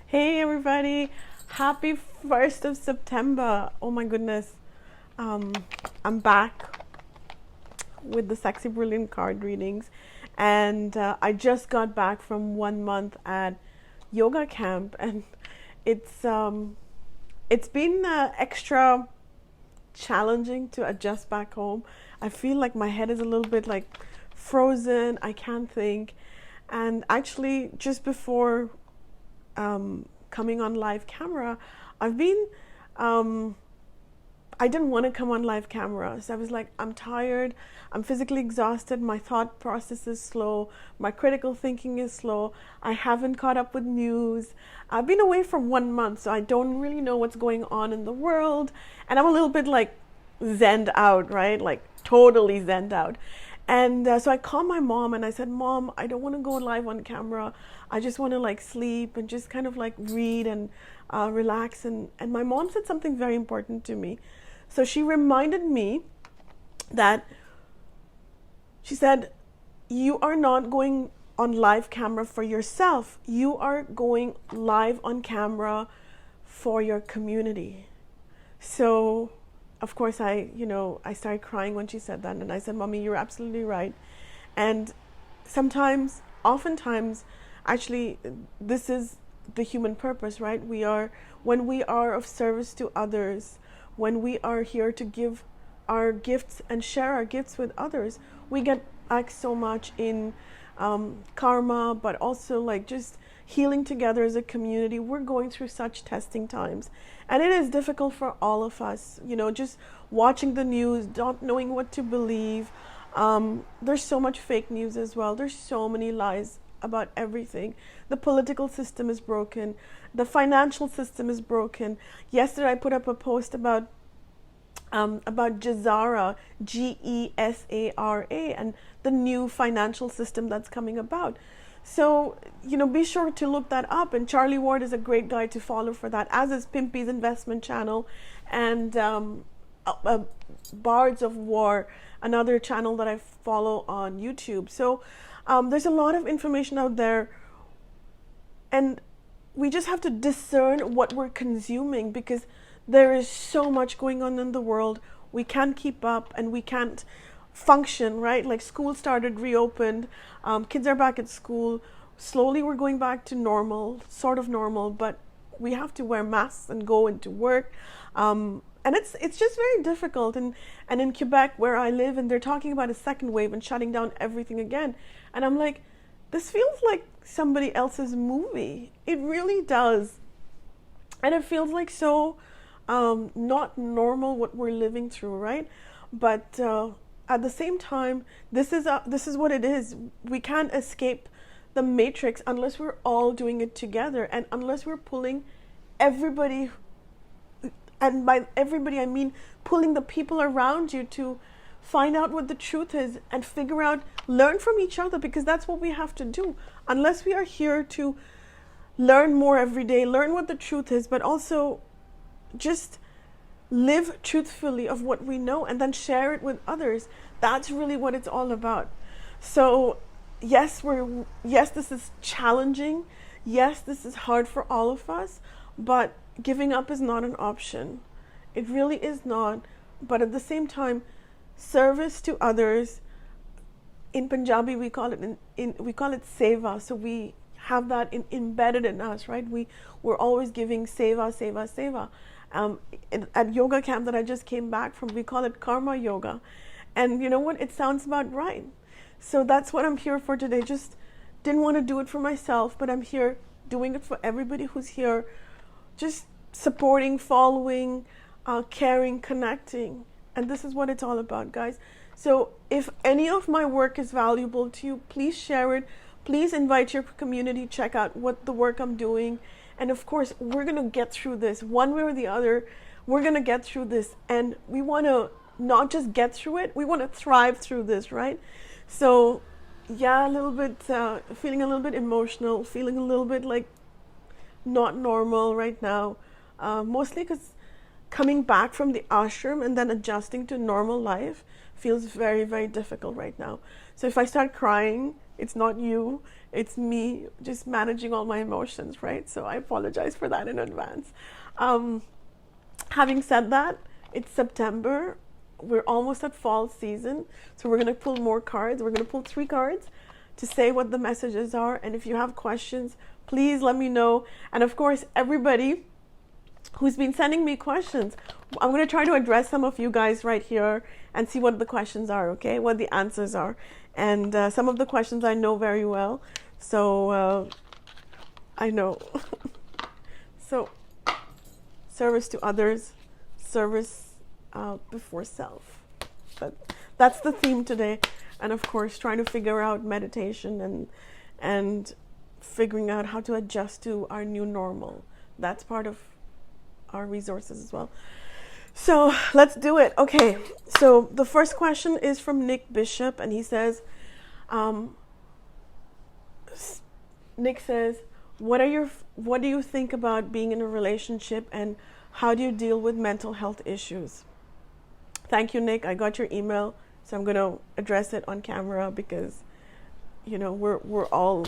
Hey everybody, happy 1st of September. Oh my goodness. Um, I'm back with the Sexy Brilliant card readings, and I just got back from 1 month at yoga camp, and it's um, it's been extra challenging to adjust back home. I feel like my head is a little bit like frozen. I can't think. And actually, just before coming on live camera, I've been, um, I didn't want to come on live camera. So I was like, I'm tired, I'm physically exhausted, my thought process is slow, my critical thinking is slow, I haven't caught up with news. I've been away for 1 month, so I don't really know what's going on in the world. And I'm a little bit like zened out, right? Like totally zened out. And so I called my mom and I said, Mom, I don't want to go live on camera. I just want to like sleep and just kind of like read and relax. And my mom said something very important to me. So she reminded me that she said, you are not going on live camera for yourself. You are going live on camera for your community. So of course I started crying when she said that, and I said, Mommy, you're absolutely right. And oftentimes, actually, this is the human purpose, right? When we are of service to others, when we are here to give our gifts and share our gifts with others, we get back so much in karma, but also like just healing together as a community. We're going through such testing times, and it is difficult for all of us, just watching the news, not knowing what to believe. There's so much fake news as well. There's so many lies about everything. The political system is broken. The financial system is broken. Yesterday I put up a post about Gesara, GESARA, and the new financial system that's coming about. So, be sure to look that up. And Charlie Ward is a great guy to follow for that, as is Pimpys investment channel, and Bards of War, another channel that I follow on YouTube. So there's a lot of information out there, and we just have to discern what we're consuming, because there is so much going on in the world. We can't keep up and we can't function, right? Like school started, reopened, kids are back at school. Slowly we're going back to normal, sort of normal, but we have to wear masks and go into work. And it's just very difficult. And in Quebec, where I live, and they're talking about a second wave and shutting down everything again. And I'm like, this feels like somebody else's movie. It really does. And it feels like so not normal what we're living through, right? But at the same time, this is what it is. We can't escape the matrix unless we're all doing it together, and unless we're pulling everybody, and by everybody I mean pulling the people around you to find out what the truth is and figure out, learn from each other, because that's what we have to do. Unless we are here to learn more every day, learn what the truth is, but also just live truthfully of what we know and then share it with others. That's really what it's all about. So yes, this is challenging. Yes, this is hard for all of us, but giving up is not an option. It really is not. But at the same time, service to others, in Punjabi we call it we call it seva. So we have that embedded in us, right? We're always giving seva, seva, seva. At yoga camp that I just came back from, we call it karma yoga. And you know what? It sounds about right. So that's what I'm here for today. Just didn't want to do it for myself, but I'm here doing it for everybody who's here, just supporting, following, caring, connecting. And this is what it's all about, guys. So if any of my work is valuable to you, please share it. Please invite your community, check out what the work I'm doing. And of course, we're going to get through this one way or the other. We're going to get through this, and we want to not just get through it, we want to thrive through this, right? So yeah, a little bit, feeling a little bit emotional, feeling a little bit like not normal right now. Mostly because coming back from the ashram and then adjusting to normal life feels very, very difficult right now. So if I start crying, It's not you. It's me just managing all my emotions, right? So I apologize for that in advance. Having said that, it's September. We're almost at fall season. So we're going to pull more cards. We're going to pull 3 cards to say what the messages are. And if you have questions, please let me know. And of course, everybody who's been sending me questions, I'm going to try to address some of you guys right here and see what the questions are, okay? What the answers are. And some of the questions I know very well. So I know. So service to others, service before self. That's the theme today. And of course, trying to figure out meditation and figuring out how to adjust to our new normal. That's part of our resources as well. So let's do it. Okay, so the first question is from Nick Bishop, and he says, Nick says, what do you think about being in a relationship, and how do you deal with mental health issues? Thank you, Nick. I got your email, so I'm going to address it on camera because, you know, we're all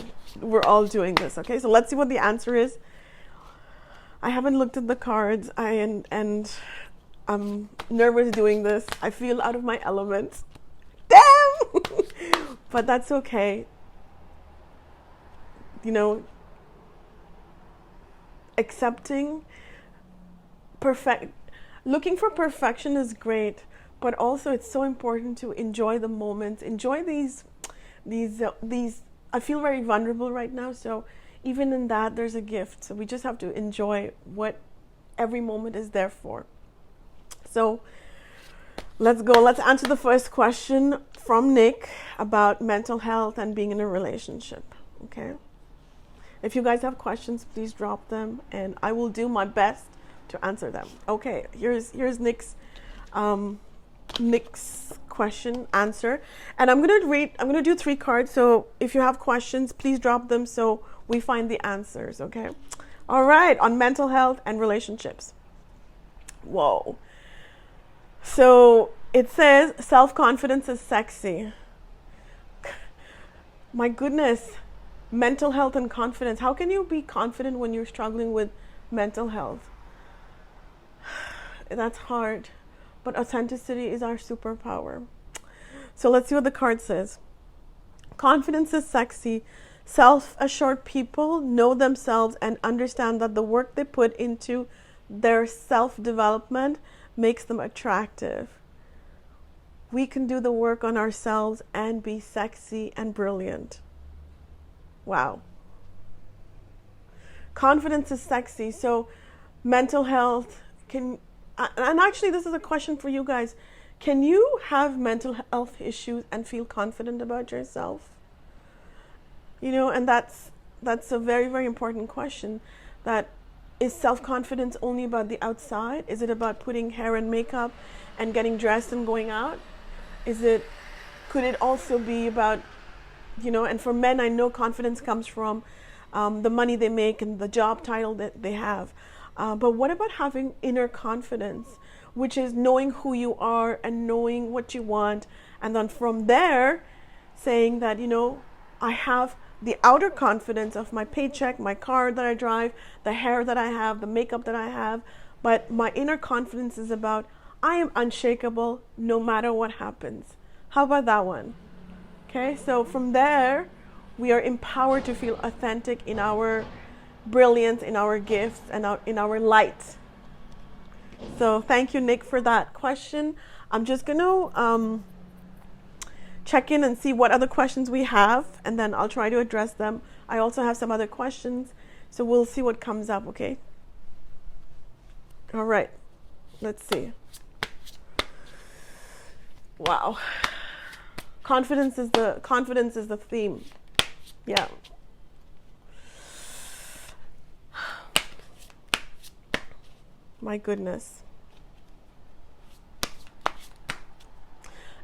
doing this. Okay, so let's see what the answer is. I haven't looked at the cards, and I'm nervous doing this. I feel out of my element. Damn! But that's okay. You know, looking for perfection is great, but also it's so important to enjoy the moments, enjoy these. I feel very vulnerable right now, so even in that, there's a gift. So we just have to enjoy what every moment is there for. So let's go. Let's answer the first question from Nick about mental health and being in a relationship. Okay. If you guys have questions, please drop them, and I will do my best to answer them. Okay. Here's Nick's question answer, and I'm gonna do 3 cards. So if you have questions, please drop them so we find the answers. Okay. All right. On mental health and relationships. Whoa. So it says self-confidence is sexy. My goodness, mental health and confidence. How can you be confident when you're struggling with mental health? That's hard, but authenticity is our superpower. So let's see what the card says. Confidence is sexy. Self-assured people know themselves and understand that the work they put into their self-development makes them attractive. We can do the work on ourselves and be sexy and brilliant. Wow. Confidence is sexy. So mental health and actually this is a question for you guys. Can you have mental health issues and feel confident about yourself? You know, and that's a very, very important question. That is self-confidence only about the outside? Is it about putting hair and makeup and getting dressed and going out? Could it also be about, you know, and for men, I know confidence comes from the money they make and the job title that they have. But what about having inner confidence, which is knowing who you are and knowing what you want, and then from there saying that, you know, I have the outer confidence of my paycheck, my car that I drive, the hair that I have, the makeup that I have, but my inner confidence is about I am unshakable no matter what happens. How about that one? Okay, so from there, we are empowered to feel authentic in our brilliance, in our gifts, and in our light. So thank you, Nick, for that question. I'm just going to check in and see what other questions we have, and then I'll try to address them. I also have some other questions, so we'll see what comes up, okay? All right, let's see. Wow. Confidence is the theme. Yeah. My goodness.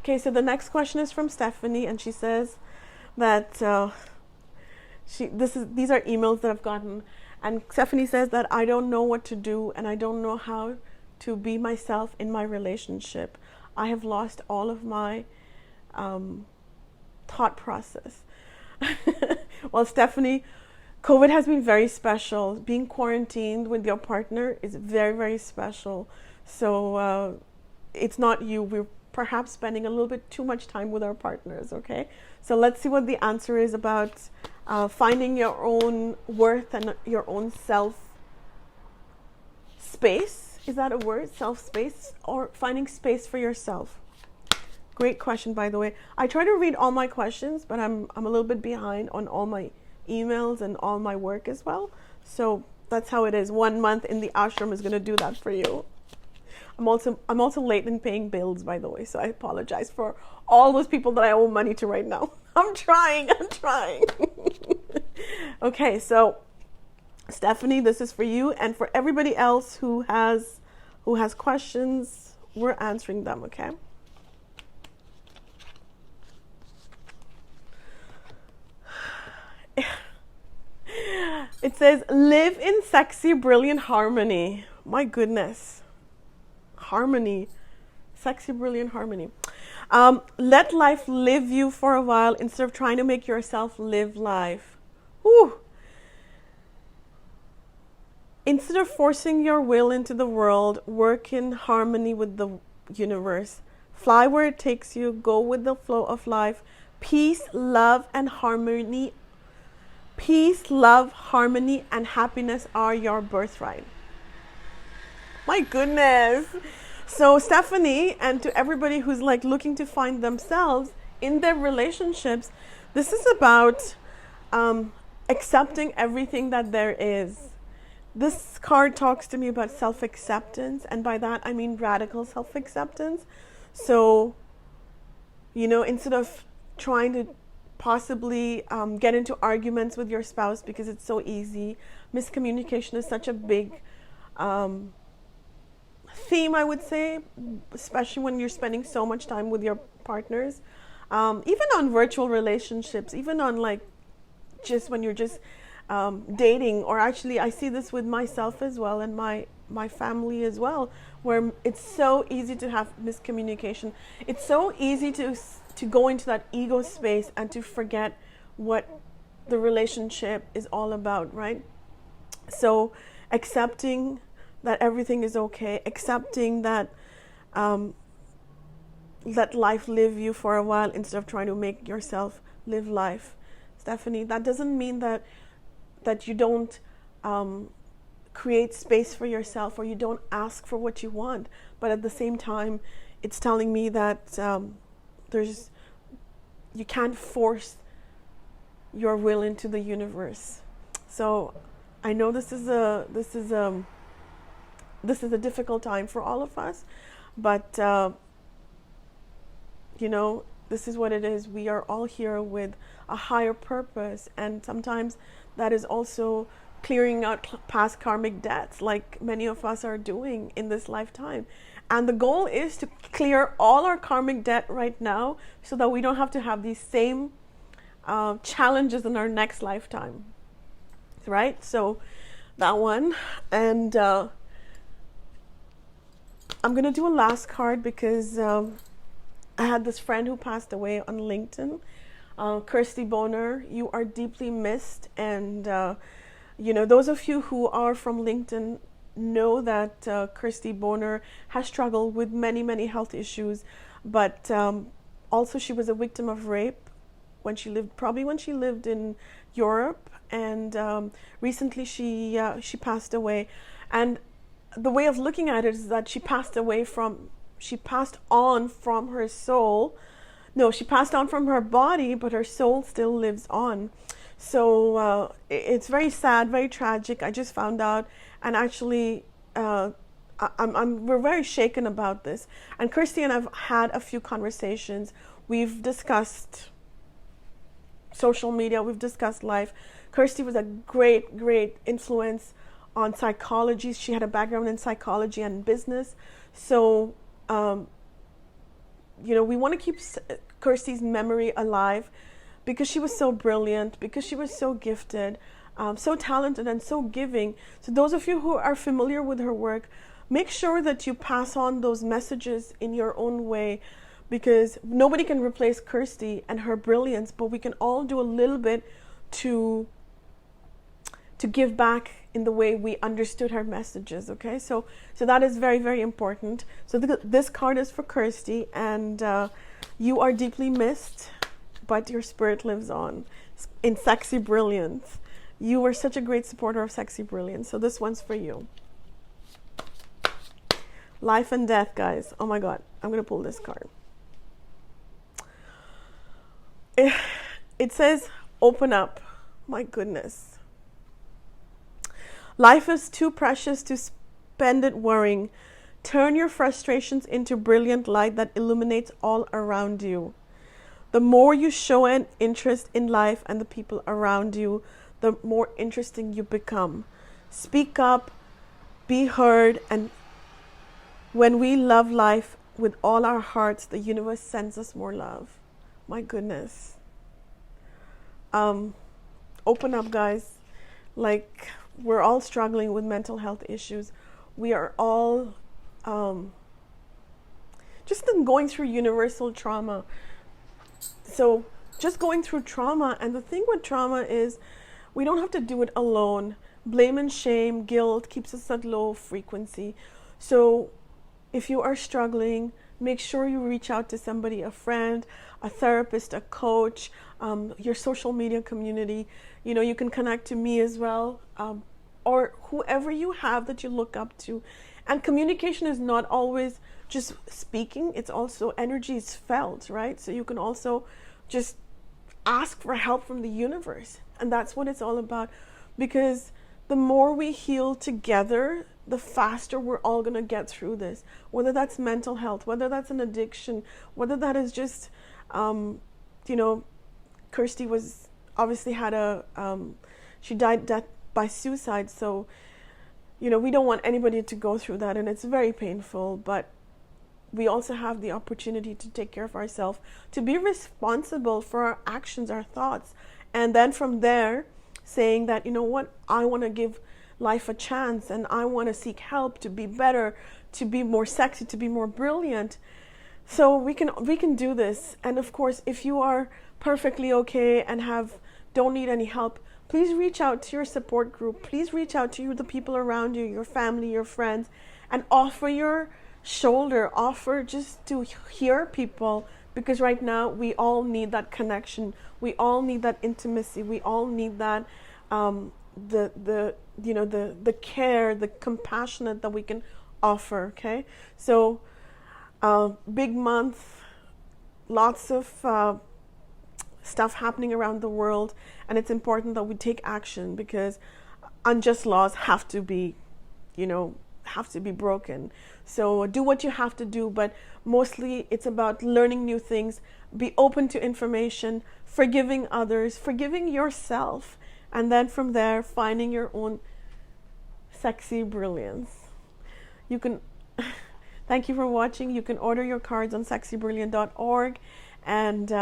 Okay, so the next question is from Stephanie, and she says that these are emails that I've gotten, and Stephanie says that I don't know what to do and I don't know how to be myself in my relationship. I have lost all of my thought process. Well, Stephanie, COVID has been very special. Being quarantined with your partner is very, very special. So it's not you. We're perhaps spending a little bit too much time with our partners, okay? So let's see what the answer is about finding your own worth and your own self space. Is that a word? Self space? Or finding space for yourself? Great question, by the way. I try to read all my questions, but I'm a little bit behind on all my emails and all my work as well. So that's how it is. 1 month in the ashram is going to do that for you. I'm also late in paying bills, by the way, so I apologize for all those people that I owe money to right now. I'm trying. Okay, so Stephanie, this is for you, and for everybody else who has questions, we're answering them, okay? It says, live in sexy, brilliant harmony. My goodness. Harmony. Sexy, brilliant harmony. Let life live you for a while instead of trying to make yourself live life. Whew. Instead of forcing your will into the world, work in harmony with the universe. Fly where it takes you. Go with the flow of life. Peace, love, and harmony. Peace, love, harmony, and happiness are your birthright. My goodness. So Stephanie, and to everybody who's like looking to find themselves in their relationships, this is about accepting everything that there is. This card talks to me about self-acceptance, and by that I mean radical self-acceptance. So, instead of trying to possibly get into arguments with your spouse because it's so easy, miscommunication is such a big theme, I would say, especially when you're spending so much time with your partners, even on virtual relationships, even on like just when you're just dating, or actually I see this with myself as well and my family as well, where it's so easy to have miscommunication. It's so easy to go into that ego space and to forget what the relationship is all about, right? So accepting that everything is okay, accepting that let life live you for a while instead of trying to make yourself live life. Stephanie, that doesn't mean that you don't create space for yourself or you don't ask for what you want, but at the same time it's telling me that you can't force your will into the universe. So I know this is a difficult time for all of us, but this is what it is. We are all here with a higher purpose, and sometimes that is also clearing out past karmic debts, like many of us are doing in this lifetime. And the goal is to clear all our karmic debt right now so that we don't have to have these same challenges in our next lifetime. Right? So that one. And I'm going to do a last card because I had this friend who passed away on LinkedIn. Kirsty Boner, you are deeply missed. And, those of you who are from LinkedIn know that Kirsty Boner has struggled with many, many health issues, but also she was a victim of rape when she lived in Europe, and recently she passed away. And the way of looking at it is that she passed on from her soul. No, she passed on from her body, but her soul still lives on. So it's very sad, very tragic. I just found out, and actually we're very shaken about this. And Kirsty and I've had a few conversations. We've discussed social media, we've discussed life. Kirsty was a great, great influence on psychology. She had a background in psychology and business. So, we want to keep Kirsty's memory alive because she was so brilliant, because she was so gifted, so talented and so giving. So those of you who are familiar with her work, make sure that you pass on those messages in your own way. because nobody can replace Kirsty and her brilliance, but we can all do a little bit to give back in the way we understood her messages. Okay, so that is very, very important. So this card is for Kirsty, and you are deeply missed, but your spirit lives on in Sexy Brilliance. You were such a great supporter of Sexy Brilliance, so this one's for you. Life and death, guys. Oh my God, I'm gonna pull this card. It says open up. My goodness. Life is too precious to spend it worrying. Turn your frustrations into brilliant light that illuminates all around you. The more you show an interest in life and the people around you, the more interesting you become. Speak up, be heard, and when we love life with all our hearts, the universe sends us more love. My goodness. Open up, guys. Like, we're all struggling with mental health issues. We are all just going through universal trauma. So just going through trauma, and the thing with trauma is we don't have to do it alone. Blame and shame, guilt keeps us at low frequency. So if you are struggling, make sure you reach out to somebody, a friend, a therapist, a coach, your social media community. You know, you can connect to me as well, or whoever you have that you look up to. And communication is not always just speaking, it's also energy is felt, right? So you can also just ask for help from the universe. And that's what it's all about. Because the more we heal together, the faster we're all going to get through this. Whether that's mental health, whether that's an addiction, whether that is just, you know, Kirsty was obviously had she died death by suicide. So, you know, we don't want anybody to go through that, and it's very painful, but we also have the opportunity to take care of ourselves, to be responsible for our actions, our thoughts. And then from there, saying that, you know what, I want to give life a chance, and I want to seek help to be better, to be more sexy, to be more brilliant. So we can do this. And of course, if you are perfectly okay and don't need any help, please reach out to your support group. Please reach out to the people around you, your family, your friends, and offer your shoulder, offer just to hear people, because right now we all need that connection. We all need that intimacy. We all need that the care, the compassionate that we can offer. Okay, so big month, lots of stuff happening around the world, and it's important that we take action, because unjust laws have to be broken. So do what you have to do, but mostly it's about learning new things, be open to information, forgiving others, forgiving yourself, and then from there finding your own sexy brilliance. You can thank you for watching. You can order your cards on sexybrilliant.org. And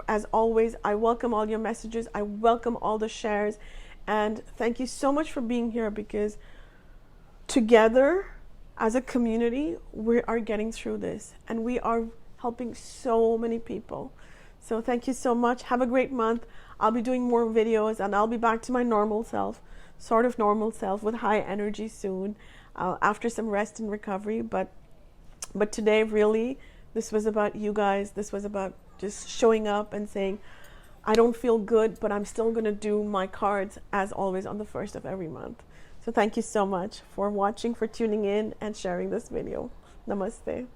as always, I welcome all your messages. I welcome all the shares. And thank you so much for being here, because together as a community, we are getting through this, and we are helping so many people. So thank you so much. Have a great month. I'll be doing more videos, and I'll be back to my normal self, sort of normal self, with high energy soon, after some rest and recovery. But today, really, this was about you guys. This was about just showing up and saying, I don't feel good, but I'm still going to do my cards as always on the 1st of every month. So thank you so much for watching, for tuning in and sharing this video. Namaste.